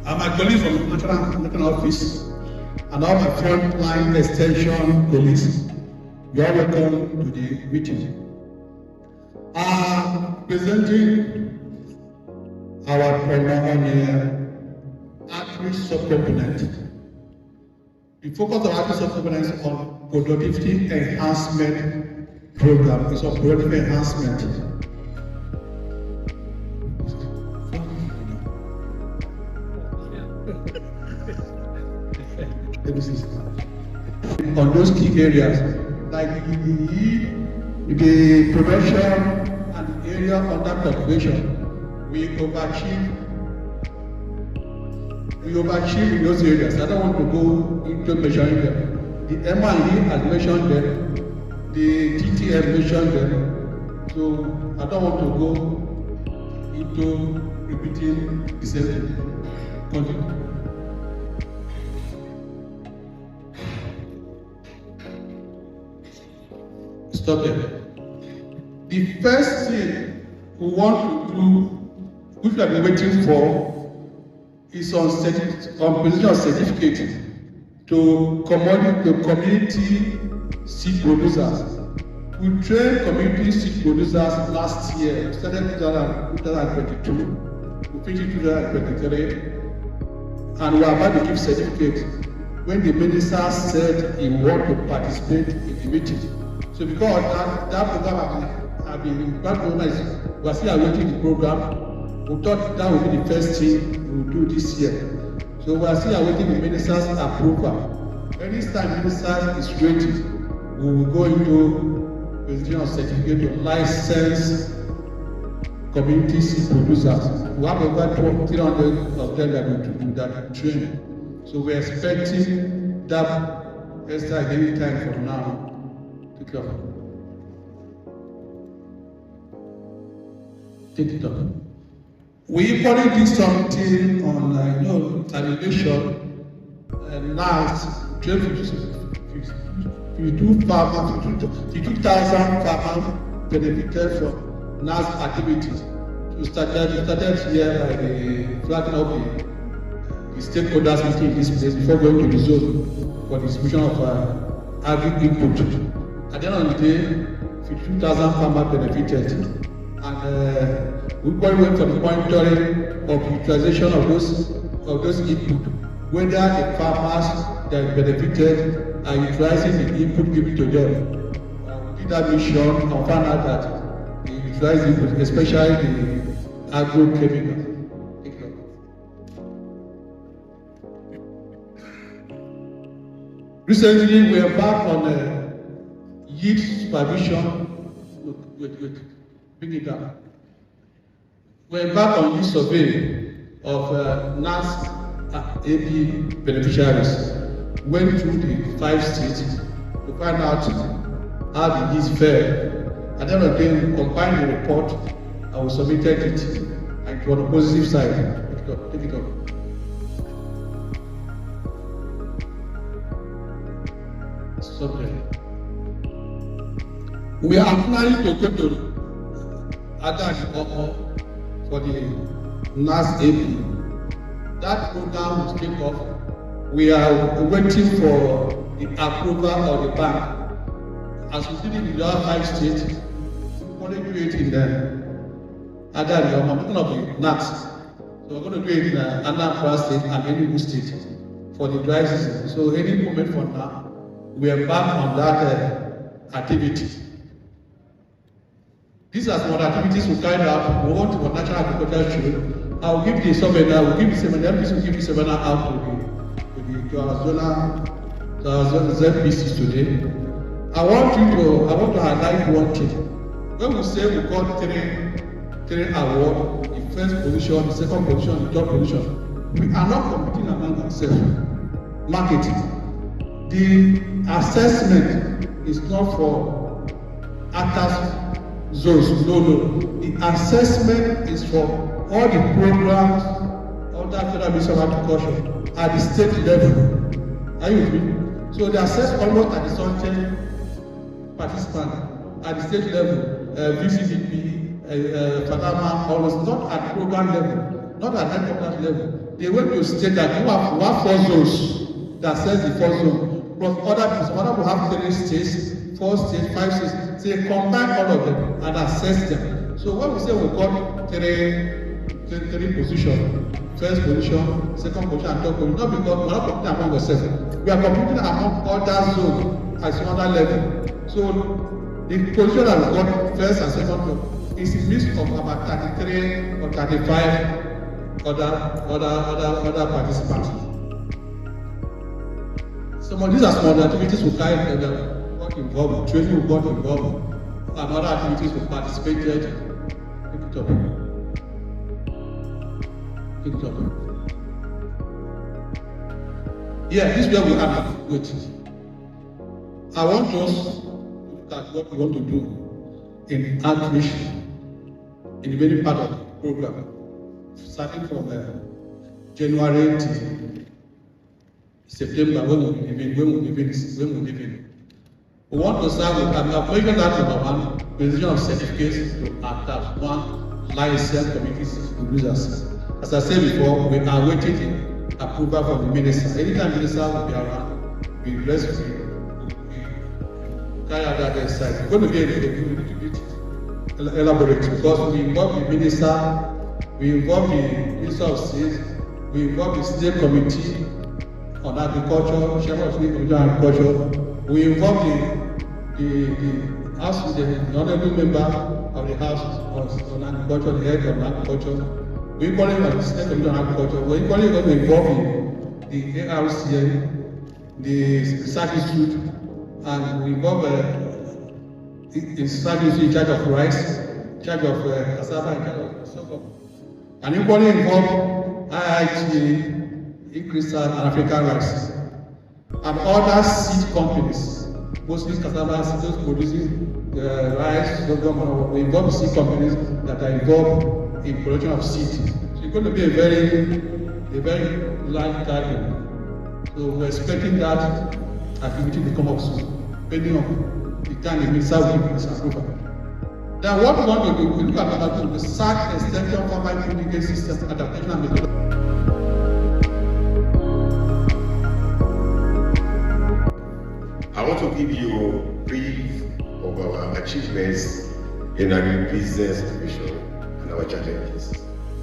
and my colleagues from the National Office, and all my frontline extension colleagues, you are welcome to the meeting. Presenting our program outreach subcomponent. The focus of outreach subcomponent is on productivity enhancement program. It's on productivity enhancement. On those key areas, like the prevention and the area under cultivation, we overachieve in those areas. I don't want to go into measuring them. The M&E has mentioned them, the TTM mentioned them, so I don't want to go into repeating the same thing. Continue. Stop there. The first thing we want to do, which we have been waiting for, is on position of certificate to community seed producers. We trained community seed producers last year. We started in 2022. We finished in 2023. And we are about to give certificate when the minister said he wanted to participate in the meeting. So because that program have been organized, we are still awaiting the program. We thought that would be the first thing we will do this year. So we are still awaiting the minister's approval. Anytime the minister is ready, we will go into position of certificate to license community seed producers. We have over 300 of them that are going to do that training. So we are expecting that extra any time from now. Take it up. We equally did something on animation last 52,000 farmers benefited from NAS activities. We started here by the flagging of the stakeholders meeting in this place before going to the zone for the distribution of agri-input. At the end of the day, 52,000 farmers benefited, and we probably went for the monitoring of utilization of those input, whether the farmers that benefited are utilizing the input given to them. We did that mission and found out that they utilize input, especially the agrochemical. Recently, we are back on yield supervision. Bring it down. We're back on yield survey of NAS AP beneficiaries. Went through the 5 states to find out how the yields fare. At the end of the day, we compiled the report and we submitted it, and it was on the positive side. Take it up. Stop there. We are planning to go to Agriculture for the NAS AP. That program will take off. We are waiting for the approval of the bank. As we did it in the other 5 states, we want to do it in the other of the NAS. So we're going to do it in Anambra State and Enugu State for the dry season. So any moment from now, we are back on that activity. These are some activities we carried out. We want to National Agriculture Show. I will give the seminar, we'll give the seminar, will give the seminar out to our ZBCs today. I want to highlight one thing. When we say we got three awards, the first position, the second position, the third position, we are not competing among ourselves. Marketing. The assessment is not for ATAS zones. No. The assessment is for all the programs under Federal Ministry of Agriculture at the state level. Are you with me? So they assess almost at the certain participant at the state level, VCDP, FADAMA, almost not at program level, not at headquarters level. they went to state that we have 4 zones that says the 4 zone, plus other will have 3 states, 4 states, 5 states. So they combine all of them and assess them. So when we say we got three positions, first position, second position, and third position, not because we're not competing among ourselves. We are competing among other zones at another level. So the position that we got first and second is a mix of about 33 or 35 other participants. Some of these are small activities we carried got involved, training we got involved, and other activities we participated. Pick it up. Pick it up. Yeah, this is where we are. Wait. I want us to look at what we want to do in outreach in the very part of the program, starting from January to September, when we live in. We want to start with, I've mentioned that number 1, position of certificates to attach 1 license committees to users. As I said before, we are waiting approval from the minister. Anytime the minister will be around, we carry out that exercise. It's going to be a little bit elaborate because we involve the minister, we involve the Minister of State, we involve the State Committee on Agriculture, Chairman of State Committee on Agriculture, we involve the House, the honorable member of the House on Agriculture, the head of Agriculture. We equally involve the State Committee on Agriculture. We equally going to involve the ARCA, the Research Institute, and we involve the Research Institute in charge of rice, in charge of cassava, in charge of sorghum, and equally involve IITA, Crystal, and African rice, and other seed companies, mostly cassava, those producing rice, sorghum. We involve seed companies that are involved in production of seed. So it's going to be a very large target. So we're expecting that activity to come up soon, depending on the time the minister will give this approval. Then what we want to do, we look at number 2, the SAC extension farmer communication system adaptation and methodology. I want to give you a brief of our achievements in agribusiness division and our challenges,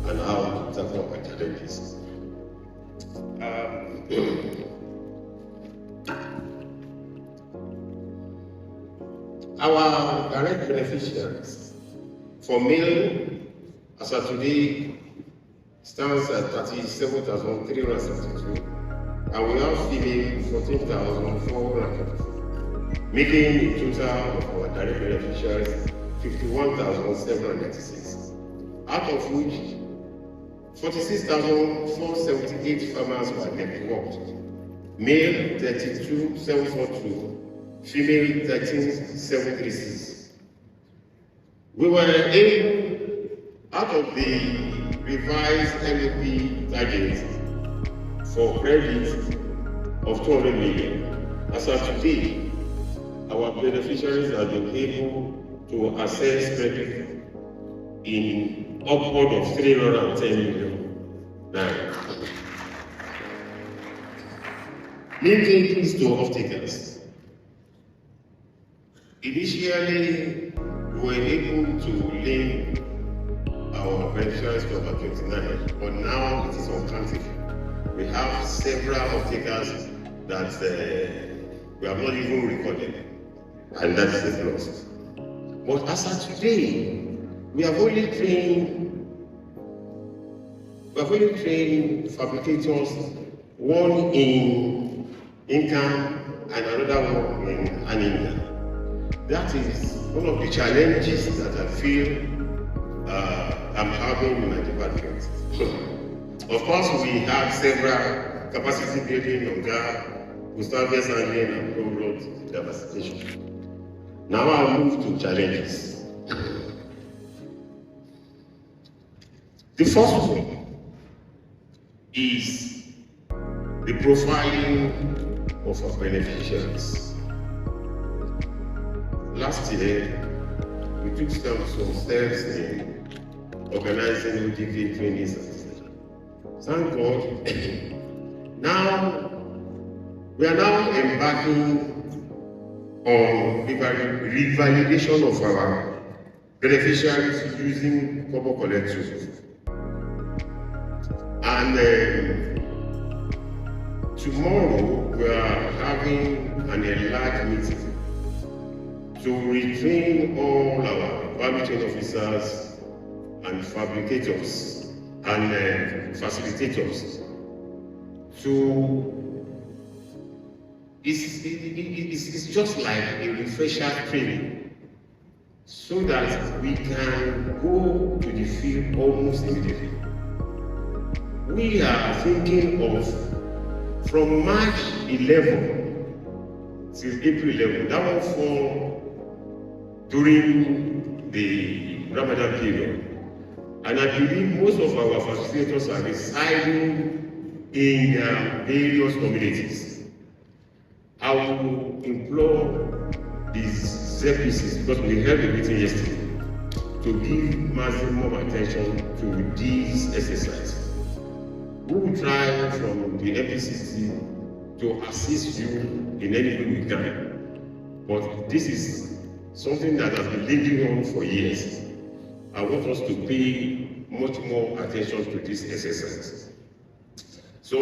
and how to tackle our challenges. Our direct beneficiaries for male, as of today, stands at 37,372, and we have female 14,444, making a total of our direct beneficiaries 51,796, out of which 46,478 farmers were networked, male 32,742, female 13,736. We were able, out of the revised MEP target for credit of 200 million, as of today, our beneficiaries have been able to access credit in upward of 310 million naira. Linking this to off-takers. Initially, we were able to link our beneficiaries to about 29, but now it is uncountable. We have several off-takers that we have not even recorded, and that is a loss. But as of today, we have only trained fabricators, one in income and another one in anemia. That is one of the challenges that I feel I'm having in my department. Of course, we have several capacity building on GAP, Gustavus handling and road diversification. Now I'll move to challenges. The first one is the profiling of our beneficiaries. Last year, we took some steps in organizing ODV training certification. thank God. Now, we are now embarking on the revalidation of our beneficiaries using copper collectors. And tomorrow we are having an enlarged meeting to retrain all our value chain officers and fabricators and facilitators to it's just like a refresher training so that we can go to the field almost immediately. We are thinking of from March 11 till April 11, that will fall during the Ramadan period. And I believe most of our facilitators are residing in their various communities. I will implore these ZPCs, because we held a meeting yesterday, to give maximum attention to these exercises. We will try from the MPCC to assist you in any way we can. But this is something that has been lingering on for years. I want us to pay much more attention to this exercise. So,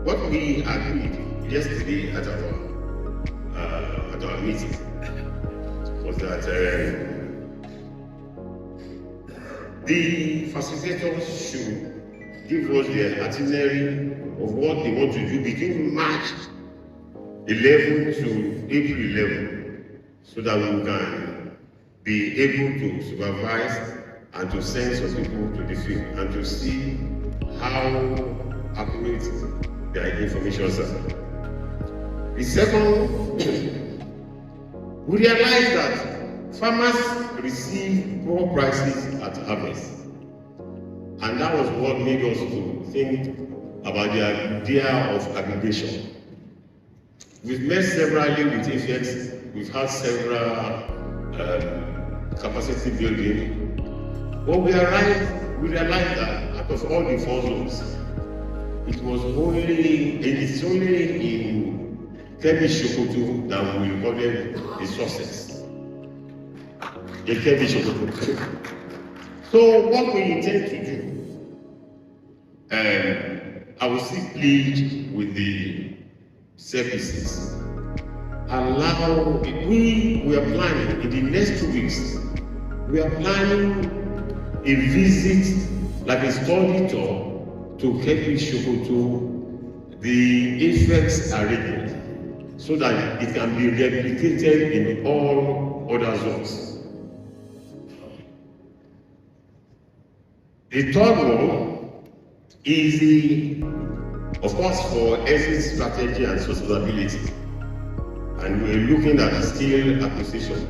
what we agreed yesterday at our meeting was that the facilitators should give us their itinerary of what they want to do between March 11 to April 11, so that we can be able to supervise and to send some people to the field and to see how accurate their information are. The second, we realized that farmers receive poor prices at harvest, and that was what made us to think about the idea of aggregation. We've met severally with effects, we've had several capacity building, but we realized that out of all the 4 zones, it's only in Kebbi Sokoto that we recorded the success. In Kebbi Sokoto. So what we intend to do, I will still plead with the services. We are planning in the next 2 weeks, we are planning a visit, like a study tour to Kebbi Sokoto, the effects are ready, so that it can be replicated in all other zones. The third one is of course, for exit strategy and sustainability. And we're looking at skill acquisition.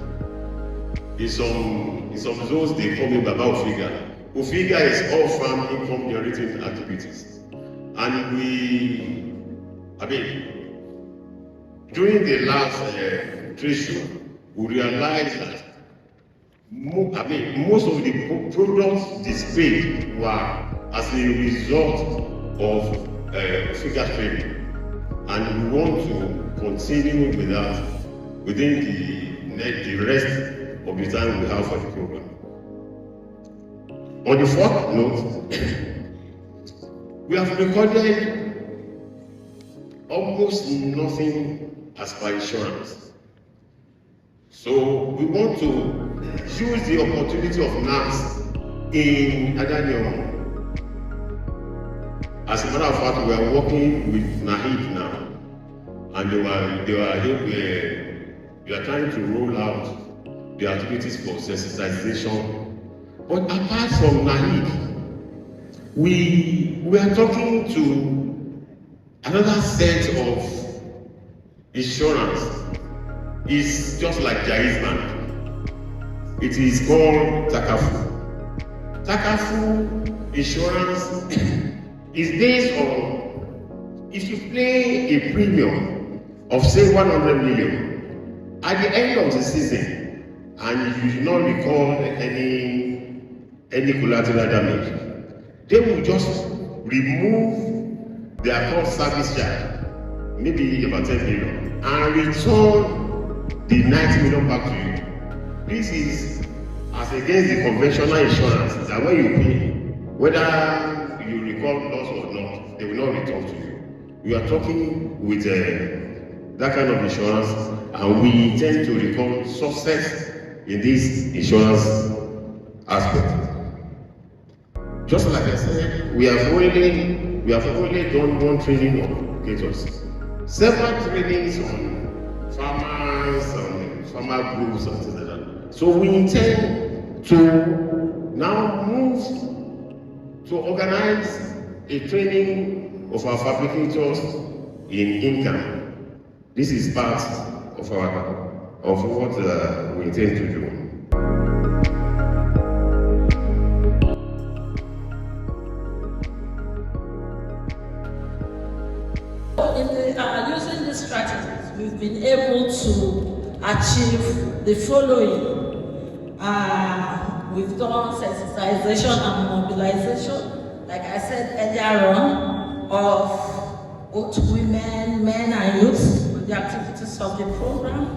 In some zones they call it Baba Ofiga. Ofiga is all farm income generating activities. And during the last trade show, we realized that most of the products displayed were as a result of Ofiga trading. And we want to continue with that within the rest of the time we have for the program. On the fourth note, we have recorded almost nothing as per insurance. So we want to use the opportunity of NAS in Adanion. As a matter of fact, we are working with Nahid now, and they are trying to roll out the activities for sensitization. But apart from Nahid, we are talking to another set of insurance. It's just like Jaiz Bank. It is called Takafu. Takafu insurance is based on, if you pay a premium of say 100 million at the end of the season and you do not record any collateral damage, they will just remove their cost service charge, maybe about 10 million, and return the 90 million back to you. This is as against the conventional insurance that when you pay, whether you record loss or not, they will not return to you. We are talking with that kind of insurance, and we intend to record success in this insurance aspect. Just like I said, we have only done one training on educators, several trainings on farmers, on farmer groups, and things like that. So we intend to now move to organize a training of our fabricators in income. This is part of what we intend to do. Using these strategies, we've been able to achieve the following. We've done sensitization and mobilization, like I said earlier on, of both women, men and youth on the activities of the program.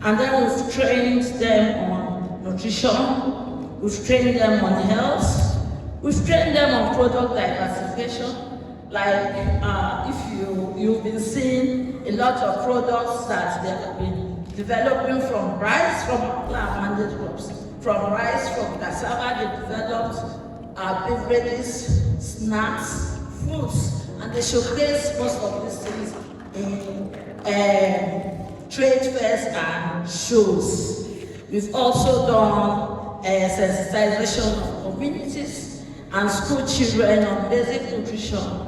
And then we've trained them on nutrition, we've trained them on health, we've trained them on product diversification. Like if you've been seeing a lot of products that they have been developing from rice, from plant-mandate crops, from rice, from cassava, they developed beverages, snacks, fruits, and they showcase most of these things in trade fairs and shows. We've also done sensitization of communities and school children on basic nutrition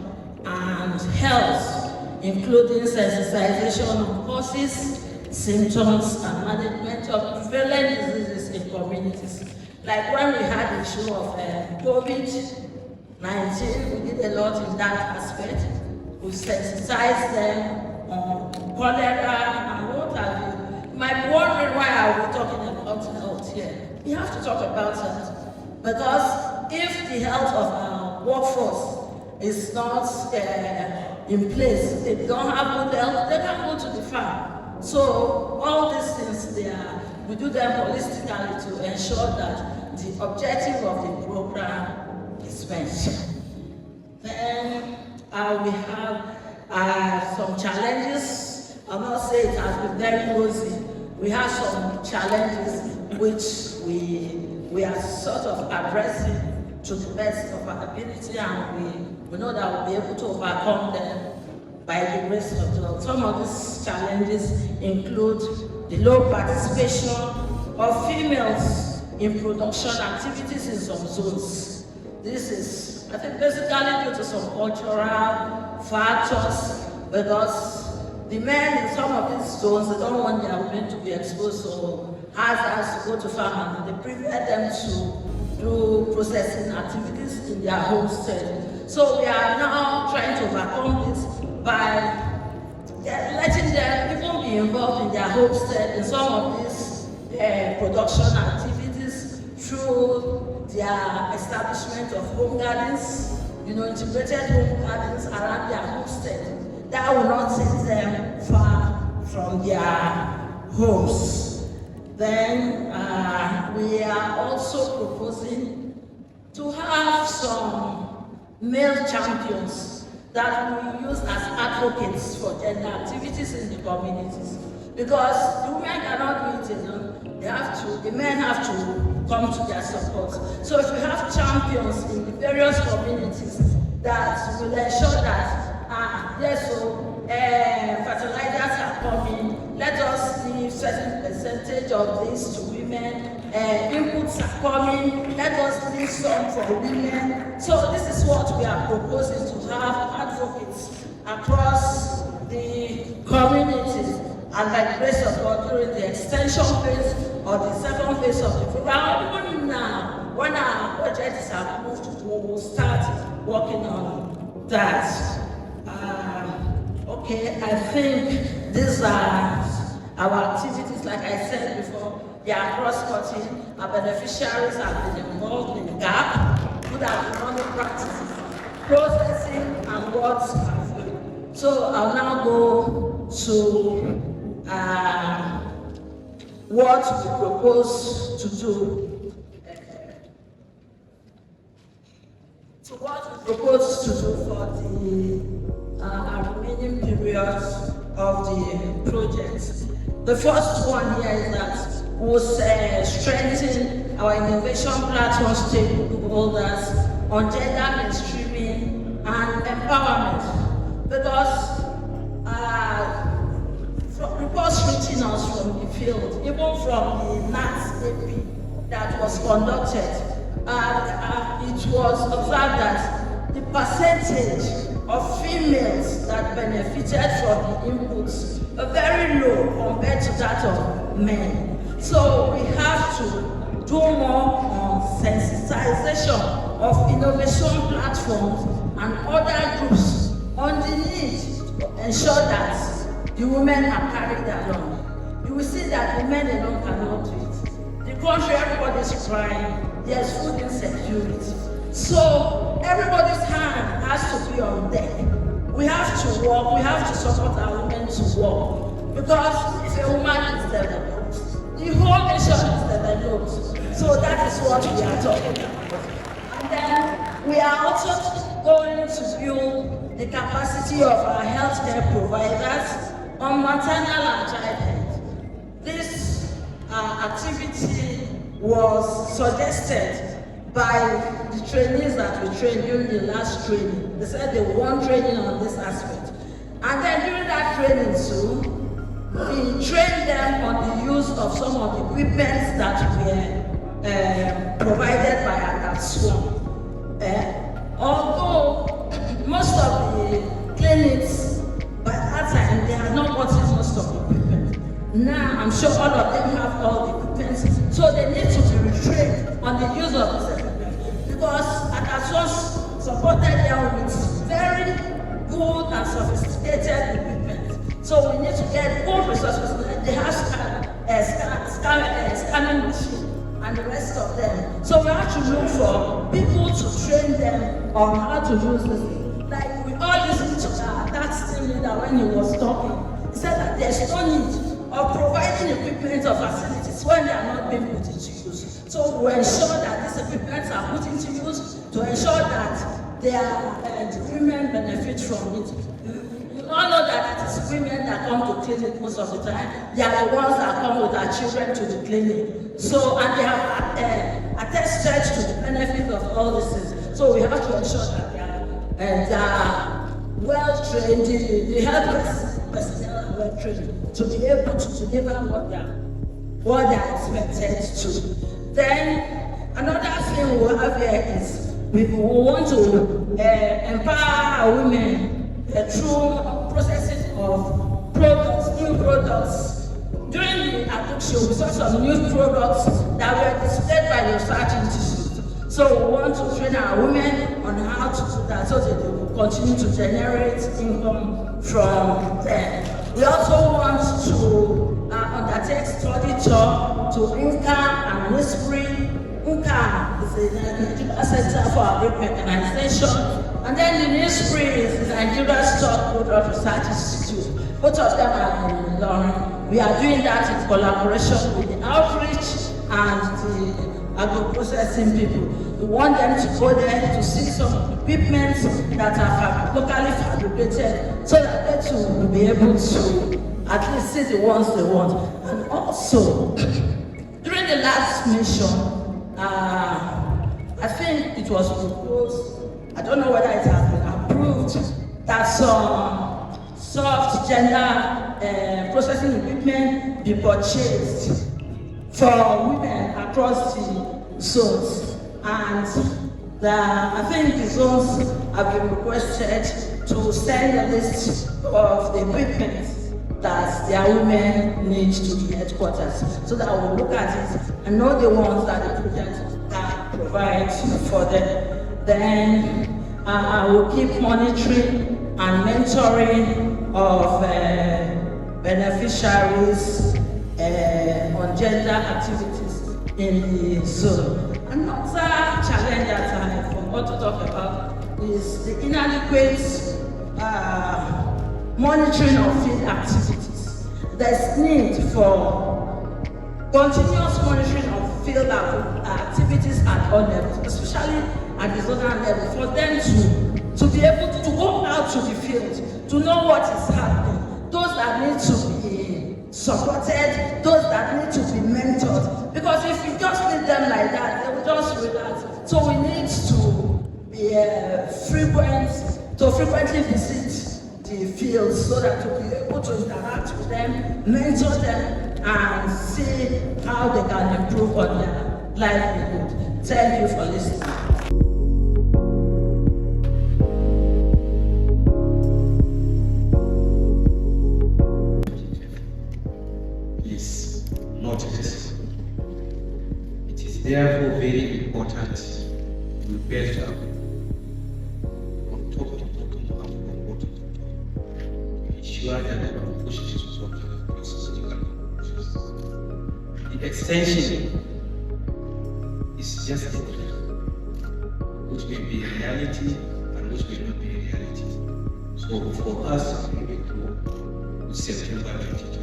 and health, including sensitization on causes, symptoms, and management of prevalent diseases in communities. Like when we had the issue of COVID-19, we did a lot in that aspect. We sensitized them on cholera and what have you. You might be wondering why are we talking about health here. We have to talk about it because if the health of our workforce is not in place, they don't have good health, they can go to the farm. So all these things, we do them holistically to ensure that the objective of the program is met. Then we have some challenges. I'll not say it has been very rosy. We have some challenges which we are sort of addressing to the best of our ability, and we know that we'll be able to overcome them by the grace of God. Some of these challenges include the low participation of females in production activities in some zones. This is, I think, basically due to some cultural factors, because the men in some of these zones, they don't want their women to be exposed to hazards, to go to farm, and they prefer them to do processing activities in their homestead. So we are now trying to overcome this by letting them even be involved in their homestead in some of these production activities through their establishment of home gardens, integrated home gardens around their homestead. That will not take them far from their homes. Then we are also proposing to have some male champions that we use as advocates for gender activities in the communities. Because the women cannot do it alone, the men have to come to their support. So if we have champions in the various communities that will ensure that, fertilizers are coming, let us leave certain percentage of this to women, inputs are coming, let us leave some for women. So this is what we are proposing, to have advocates across the communities, and by the grace of God during the extension phase or the second phase of the program. Even now, when our budgets are approved, we will start working on that. Okay, I think these are our activities. Like I said before, they are cross-cutting. Our beneficiaries have been involved in GAP. good agronomic practices, processing, and what have you. So I'll now go to what we propose to do. So what we propose to do for the remaining periods of the project. The first one here is that we'll strengthen our innovation platform stakeholders on gender mainstreaming and empowerment, because from reports reaching us from the field, even from the NATS AP that was conducted, it was observed that the percentage of females that benefited from the inputs are very low compared to that of men. So we have to do more on sensitization of innovation platforms and other groups on the need to ensure that the women are carried along. You will see that the men alone cannot do it. The country, everybody is crying. There's food insecurity. So everybody's hand has to be on deck. We have to work, we have to support our women to work. Because if a woman is developed, the whole nation is developed. So that is what we are talking about. And then we are also going to build the capacity of our healthcare providers on maternal and child health. This activity was suggested by the trainees that we trained during the last training. They said they want training on this aspect. And then during that training too, we trained them on the use of some of the equipment that were provided by ADAPSWAM. Although most of the clinics, by that time, they had not gotten most of the equipment. Now, I'm sure all of them have all the equipment, so they need to be retrained on the use of this equipment. Because ADAPSWAM supported them with very good and sophisticated equipment. So we need to get good resources. They have scanning machine and the rest of them. So we have to look for people to train them on how to use this thing. Like we all listened to that team leader when he was talking. He said that there's no need of providing equipment or facilities when they are not being put into use. So we ensure that these equipment are put into use to ensure that the women benefit from it. You all know that it is women that come to clinic most of the time. They are the ones that come with their children to the clinic. So, and they have attested to the benefit of all these things. So we have to ensure that they are well trained, the health personnel are well trained to be able to deliver what they are expected to. Then another thing we have here is we want to empower our women through processing of products, new products. During the ADUC show, we saw some new products that were displayed by the research institute. So we want to train our women on how to do that so that they will continue to generate income from them. We also want to undertake study tour to INCA and NISPRI. INCA is the Nigeria Center for Agriculture Mechanization, and then the NISPRI is the Nigeria Stockholder Research Institute. Both of them are in London. We are doing that in collaboration with the outreach and the agro-processing people. We want them to go there to see some equipment that are locally fabricated so that they too will be able to at least see the ones they want. And also, during the last mission, I think it was proposed, I don't know whether it has been approved, that some soft gender processing equipment be purchased for women across the zones. And I think the zones have been requested to send a list of the equipment that their women need to the headquarters, so that we'll look at it and know the ones that the project can provide for them. Then I will keep monitoring and mentoring of beneficiaries on gender activities in the zone. Another challenge that I have for want to talk about is the inadequate monitoring of field activities. There's need for continuous monitoring of field activities at all levels, especially at the zonal level, for them to be able to go out to the field, to know what is happening, those that need to be supported, those that need to be mentored. Because if you just leave them like that, they will just relax. So we need to be frequently visit the fields so that we'll be able to interact with them, mentor them, and see how they can improve on their livelihood. Thank you for listening. It is therefore very important to build up from top to bottom and from bottom to top to ensure that our pushes support the societal pushes. The extension is just a dream, which may be a reality and which may not be a reality. So for us, we will go to September 2020.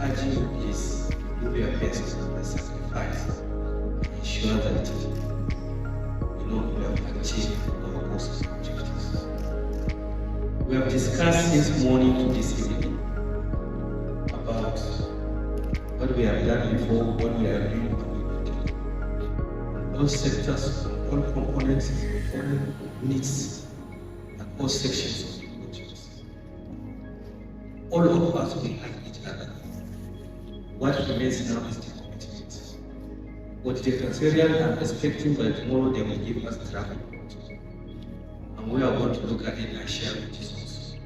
Urging you, please do your best and sacrifice to ensure that we have achieved our goals and objectives. We have discussed since morning to this evening about what we have done before, what we are doing, and what we will do. All sectors, all components, all needs, and all sections of the project. All of us will have each other. What remains now is the commitment. What the Secretariat are expecting by tomorrow, they will give us the draft report. And we are going to look at it and share with you also.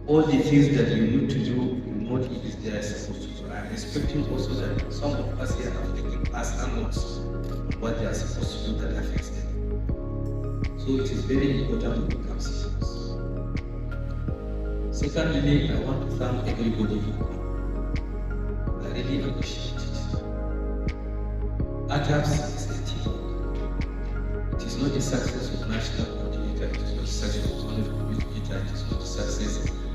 All the things that you need to do, you know it is there supposed to do. I am expecting also that some of us here have taken past notes what they are supposed to do that affects them. So it is very important to become serious. Secondly, I want to thank everybody for coming. I really appreciate it. ATAPS is a team. It is not the success of national coordinator, it is not the success of one coordinator, it is not the success,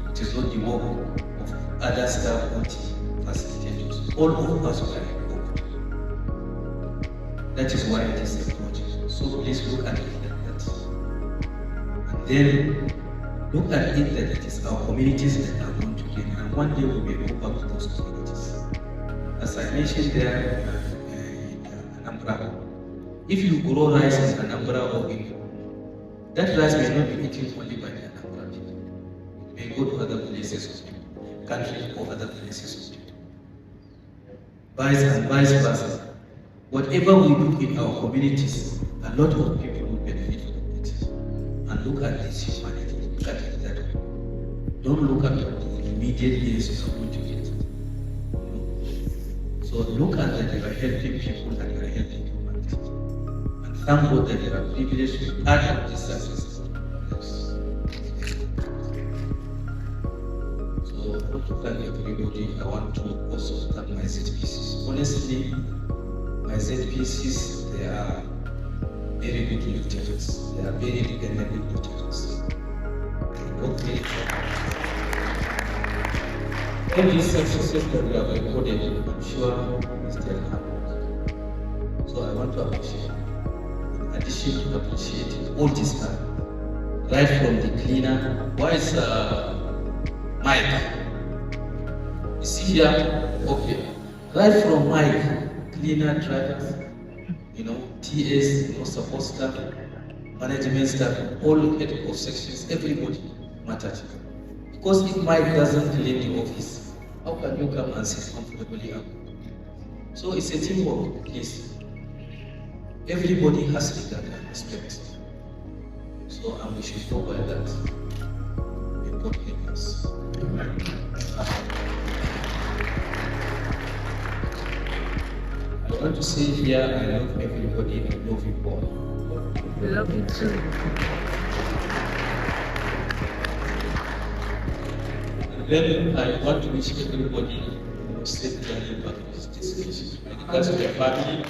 it is not the work of other staff or team facilitators. All of us are involved. That is why it is a project. So please look at it like that. And then look at it that it is our communities that are going to gain, and one day we will go back to those communities. As I mentioned there in Anambra, if you grow rice in Anambra or in that rice may not be eaten only by the Anambra people. It may go to other places of people, countries or other places of people. Vice versa. Whatever we do in our communities, a lot of people will benefit from it. And look at this humanity, look at it that way. Don't look at the immediate years you are going to get. So look at that you are helping people and you are helping humanity. And thank God that you are privileged to be part of this success. So I want to thank everybody. I want to also thank my ZPCs. Honestly, my ZPCs, they are very good lieutenants. They are very dependable lieutenants. They work very hard. All these successes that we have recorded, I'm sure we still have. So I want to appreciate, in addition to appreciating all this time, right from the cleaner. Why is Mike? You see here? Okay. Right from Mike, cleaner, drivers, TS, support staff, management staff, all head of sections, everybody matters. Because if Mike doesn't clean the office, how can you come and sit comfortably up? So it's a teamwork, please. Everybody has regard and respect. So we should go by that. May God help us. I want to say here, I love everybody, I love you all. We love you too. Then I want to wish everybody safe journey back to this destination. Because of their family,